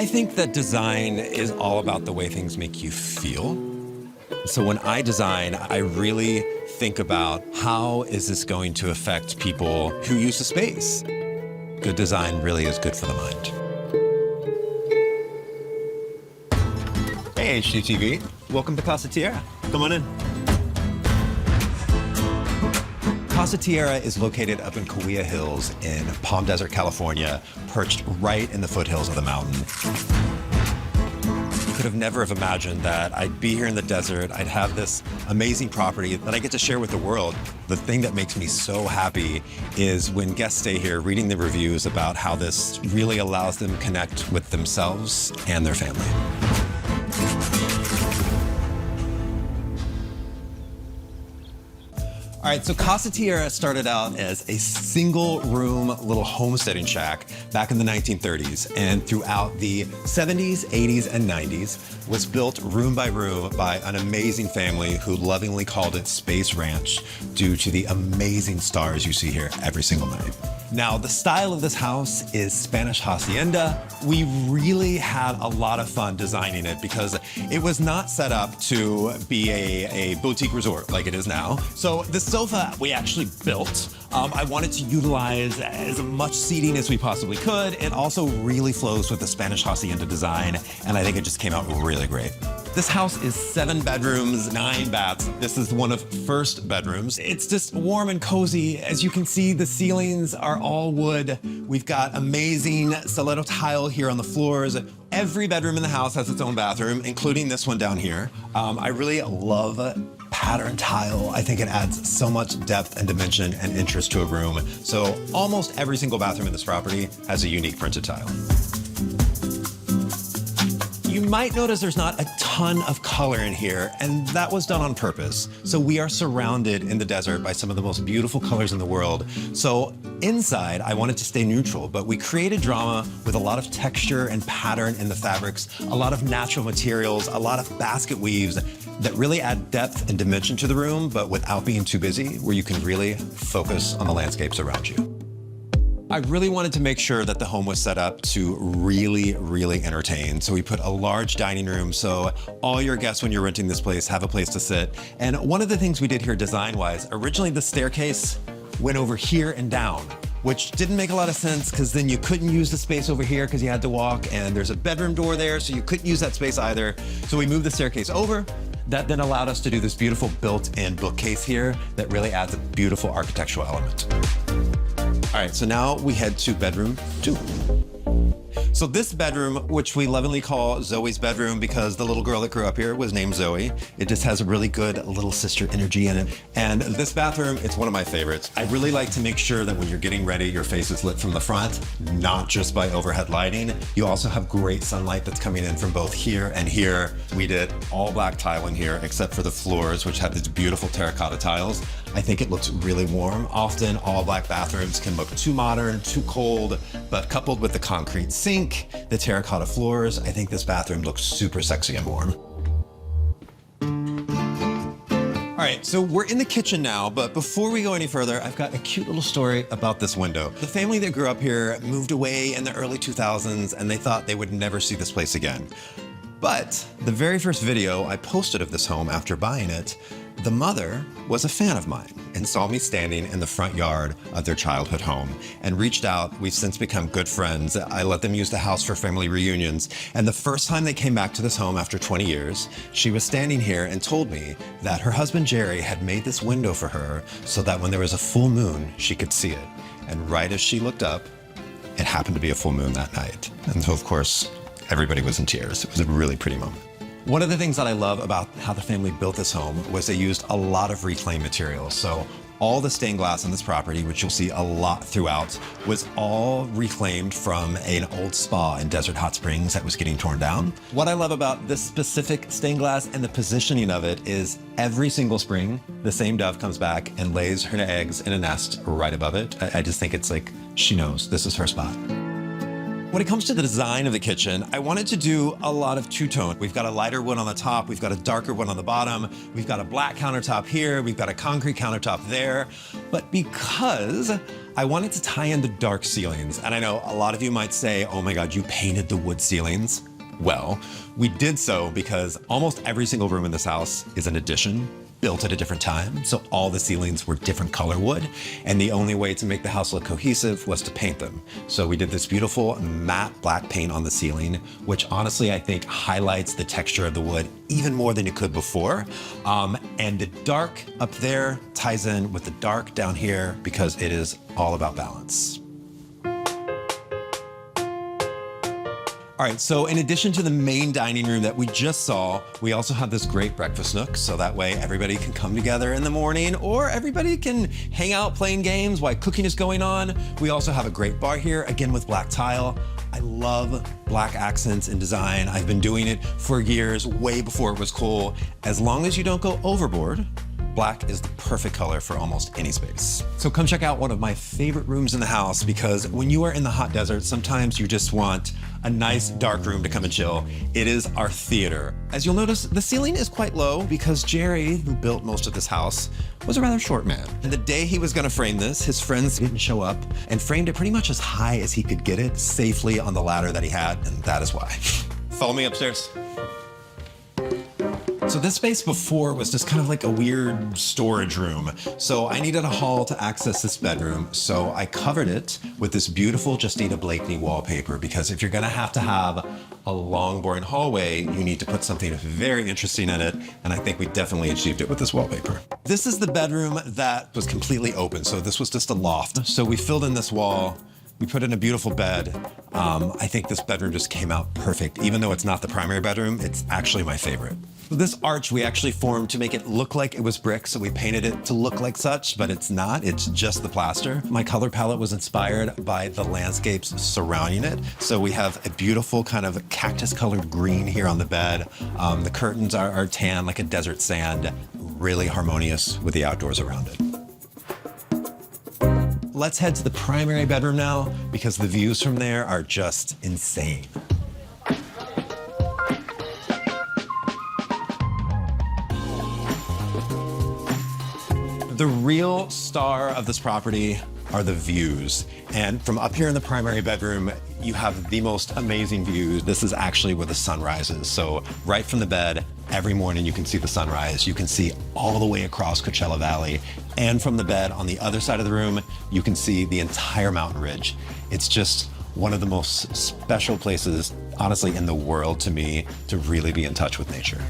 I think that design is all about the way things make you feel. So when I design, I really think about how is this going to affect people who use the space. Good design really is good for the mind. Hey, HGTV. Welcome to Casa Tierra. Come on in. Casa Tierra is located up in Cahuilla Hills in Palm Desert, California, perched right in the foothills of the mountain. I could have never have imagined that I'd be here in the desert, I'd have this amazing property that I get to share with the world. The thing that makes me so happy is when guests stay here reading the reviews about how this really allows them to connect with themselves and their family. All right, so Casa Tierra started out as a single-room little homesteading shack back in the 1930s, and throughout the 70s, 80s, and 90s was built room by room by an amazing family who lovingly called it Space Ranch due to the amazing stars you see here every single night. Now, the style of this house is Spanish hacienda. We really had a lot of fun designing it because it was not set up to be a boutique resort like it is now. So the sofa we actually built. I wanted to utilize as much seating as we possibly could. It also really flows with the Spanish hacienda design, and I think it just came out really great. This house is 7 bedrooms, 9 baths. This is one of first bedrooms. It's just warm and cozy. As you can see, the ceilings are all wood. We've got amazing stiletto tile here on the floors. Every bedroom in the house has its own bathroom, including this one down here. I really love pattern tile. I think it adds so much depth and dimension and interest to a room. So almost every single bathroom in this property has a unique printed tile. You might notice there's not a ton of color in here, and that was done on purpose. So we are surrounded in the desert by some of the most beautiful colors in the world. So inside, I wanted to stay neutral, but we created drama with a lot of texture and pattern in the fabrics, a lot of natural materials, a lot of basket weaves that really add depth and dimension to the room, but without being too busy, where you can really focus on the landscapes around you. I really wanted to make sure that the home was set up to really, really entertain. So we put a large dining room so all your guests when you're renting this place have a place to sit. And one of the things we did here design-wise, originally the staircase went over here and down, which didn't make a lot of sense because then you couldn't use the space over here because you had to walk, and there's a bedroom door there, so you couldn't use that space either. So we moved the staircase over. That then allowed us to do this beautiful built-in bookcase here that really adds a beautiful architectural element. All right, so now we head to bedroom 2. So this bedroom, which we lovingly call Zoe's bedroom because the little girl that grew up here was named Zoe. It just has a really good little sister energy in it. And this bathroom, it's one of my favorites. I really like to make sure that when you're getting ready, your face is lit from the front, not just by overhead lighting. You also have great sunlight that's coming in from both here and here. We did all black tile in here, except for the floors, which have these beautiful terracotta tiles. I think it looks really warm. Often all black bathrooms can look too modern, too cold, but coupled with the concrete sink, the terracotta floors, I think this bathroom looks super sexy and warm. All right, so we're in the kitchen now, but before we go any further, I've got a cute little story about this window. The family that grew up here moved away in the early 2000s, and they thought they would never see this place again. But the very first video I posted of this home after buying it, the mother was a fan of mine and saw me standing in the front yard of their childhood home and reached out. We've since become good friends. I let them use the house for family reunions. And the first time they came back to this home after 20 years, she was standing here and told me that her husband Jerry had made this window for her so that when there was a full moon, she could see it. And right as she looked up, it happened to be a full moon that night. And so of course, everybody was in tears. It was a really pretty moment. One of the things that I love about how the family built this home was they used a lot of reclaimed materials. So all the stained glass on this property, which you'll see a lot throughout, was all reclaimed from an old spa in Desert Hot Springs that was getting torn down. What I love about this specific stained glass and the positioning of it is every single spring, the same dove comes back and lays her eggs in a nest right above it. I just think it's like, she knows this is her spot. When it comes to the design of the kitchen, I wanted to do a lot of two-tone. We've got a lighter one on the top, we've got a darker one on the bottom, we've got a black countertop here, we've got a concrete countertop there. But because I wanted to tie in the dark ceilings. And I know a lot of you might say, oh my God, you painted the wood ceilings. Well, we did so because almost every single room in this house is an addition, built at a different time. So all the ceilings were different color wood. And the only way to make the house look cohesive was to paint them. So we did this beautiful matte black paint on the ceiling, which honestly, I think highlights the texture of the wood even more than it could before. And the dark up there ties in with the dark down here because it is all about balance. All right, so in addition to the main dining room that we just saw, we also have this great breakfast nook. So that way everybody can come together in the morning or everybody can hang out playing games while cooking is going on. We also have a great bar here, again with black tile. I love black accents in design. I've been doing it for years, way before it was cool. As long as you don't go overboard, black is the perfect color for almost any space. So come check out one of my favorite rooms in the house because when you are in the hot desert, sometimes you just want a nice dark room to come and chill. It is our theater. As you'll notice, the ceiling is quite low because Jerry, who built most of this house, was a rather short man. And the day he was gonna frame this, his friends didn't show up and framed it pretty much as high as he could get it safely on the ladder that he had, and that is why. Follow me upstairs. So this space before was just kind of like a weird storage room. So I needed a hall to access this bedroom. So I covered it with this beautiful Justina Blakeney wallpaper because if you're gonna have a long, boring hallway, you need to put something very interesting in it. And I think we definitely achieved it with this wallpaper. This is the bedroom that was completely open. So this was just a loft. So we filled in this wall. We put in a beautiful bed. I think this bedroom just came out perfect. Even though it's not the primary bedroom, it's actually my favorite. This arch we actually formed to make it look like it was brick, so we painted it to look like such, but it's not, it's just the plaster. My color palette was inspired by the landscapes surrounding it. So we have a beautiful kind of cactus colored green here on the bed. The curtains are tan like a desert sand, really harmonious with the outdoors around it. Let's head to the primary bedroom now because the views from there are just insane. The real star of this property are the views. And from up here in the primary bedroom, you have the most amazing views. This is actually where the sun rises. So right from the bed, every morning you can see the sunrise. You can see all the way across Coachella Valley. And from the bed on the other side of the room, you can see the entire mountain ridge. It's just one of the most special places, honestly, in the world to me, to really be in touch with nature.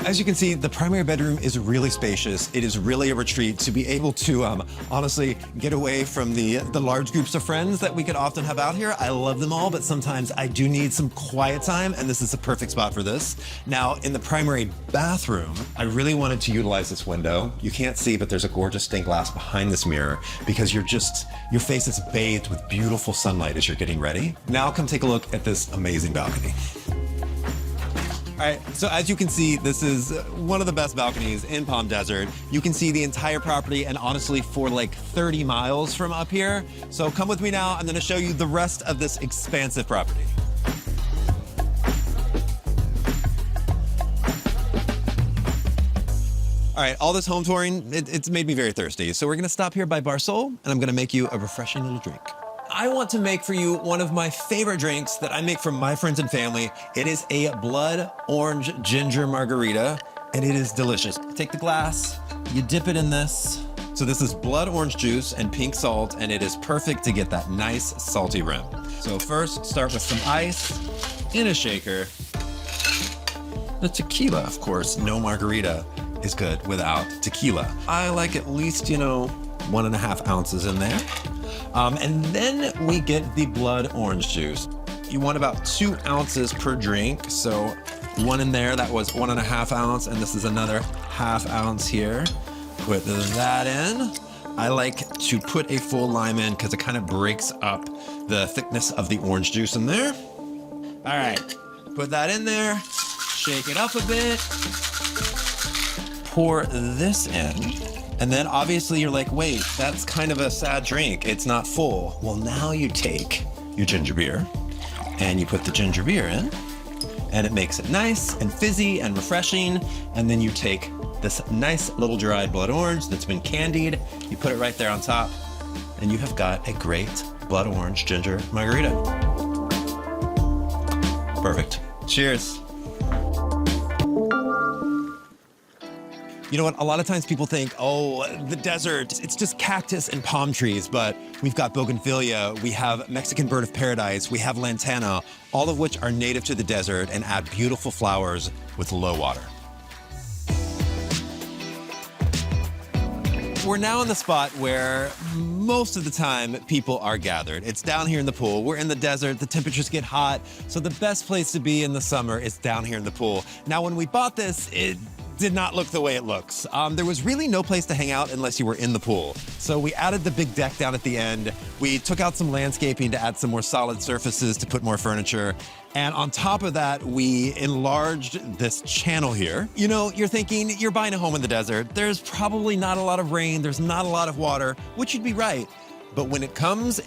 As you can see, the primary bedroom is really spacious. It is really a retreat to be able to honestly get away from the large groups of friends that we could often have out here. I love them all, but sometimes I do need some quiet time, and this is a perfect spot for this. Now, in the primary bathroom, I really wanted to utilize this window. You can't see, but there's a gorgeous stained glass behind this mirror because your face is bathed with beautiful sunlight as you're getting ready. Now come take a look at this amazing balcony. All right, so as you can see, this is one of the best balconies in Palm Desert. You can see the entire property and honestly for like 30 miles from up here. So come with me now, I'm gonna show you the rest of this expansive property. All right, all this home touring, it's made me very thirsty. So we're gonna stop here by Bar Sol and I'm gonna make you a refreshing little drink. I want to make for you one of my favorite drinks that I make for my friends and family. It is a blood orange ginger margarita, and it is delicious. Take the glass, you dip it in this. So this is blood orange juice and pink salt, and it is perfect to get that nice salty rim. So first, start with some ice in a shaker. The tequila, of course, no margarita is good without tequila. I like at least, 1.5 ounces in there. And then we get the blood orange juice. You want about 2 ounces per drink. So one in there, that was 1.5 ounce, and this is another 1/2 ounce here. Put that in. I like to put a full lime in because it kind of breaks up the thickness of the orange juice in there. All right, put that in there, shake it up a bit, pour this in. And then obviously you're like, wait, that's kind of a sad drink. It's not full. Well, now you take your ginger beer and you put the ginger beer in and it makes it nice and fizzy and refreshing. And then you take this nice little dried blood orange that's been candied. You put it right there on top, and you have got a great blood orange ginger margarita. Perfect. Cheers. You know what? A lot of times people think, oh, the desert, it's just cactus and palm trees, but we've got bougainvillea, we have Mexican bird of paradise, we have lantana, all of which are native to the desert and add beautiful flowers with low water. We're now in the spot where most of the time people are gathered. It's down here in the pool. We're in the desert, the temperatures get hot, so the best place to be in the summer is down here in the pool. Now, when we bought this, it did not look the way it looks. There was really no place to hang out unless you were in the pool. So we added the big deck down at the end. We took out some landscaping to add some more solid surfaces to put more furniture. And on top of that, we enlarged this channel here. You know, you're thinking, you're buying a home in the desert. There's probably not a lot of rain. There's not a lot of water, which you'd be right. But when it comes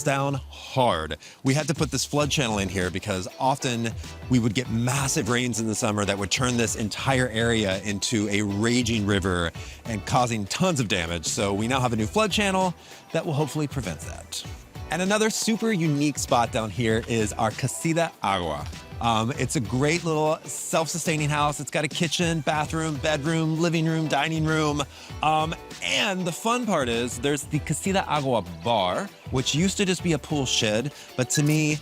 down hard. We had to put this flood channel in here because often we would get massive rains in the summer that would turn this entire area into a raging river and causing tons of damage. So we now have a new flood channel that will hopefully prevent that. And another super unique spot down here is our Casita Agua. It's a great little self-sustaining house. It's got a kitchen, bathroom, bedroom, living room, dining room. And the fun part is there's the Casita Agua bar, which used to just be a pool shed. But to me,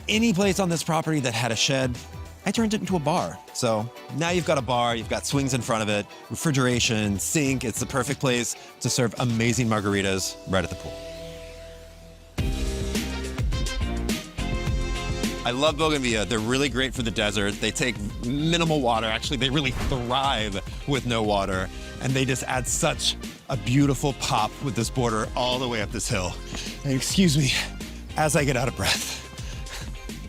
any place on this property that had a shed, I turned it into a bar. So now you've got a bar, you've got swings in front of it, refrigeration, sink. It's the perfect place to serve amazing margaritas right at the pool. I love bougainvillea. They're really great for the desert. They take minimal water. Actually, they really thrive with no water. And they just add such a beautiful pop with this border all the way up this hill. And excuse me as I get out of breath.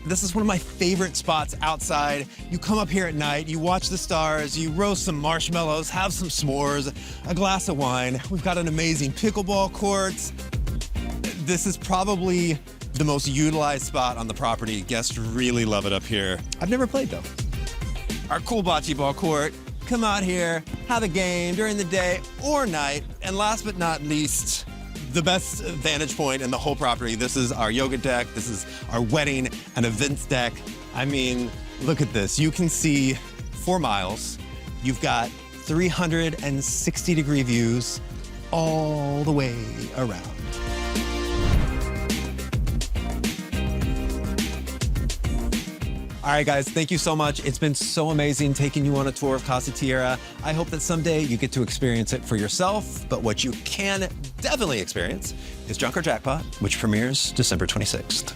This is one of my favorite spots outside. You come up here at night, you watch the stars, you roast some marshmallows, have some s'mores, a glass of wine. We've got an amazing pickleball court. This is probably the most utilized spot on the property. Guests really love it up here. I've never played though. Our cool bocce ball court. Come out here, have a game during the day or night. And last but not least, the best vantage point in the whole property. This is our yoga deck. This is our wedding and events deck. I mean, look at this. You can see 4 miles. You've got 360-degree views all the way around. All right, guys, thank you so much. It's been so amazing taking you on a tour of Casa Tierra. I hope that someday you get to experience it for yourself, but what you can definitely experience is Drunk or Jackpot, which premieres December 26th.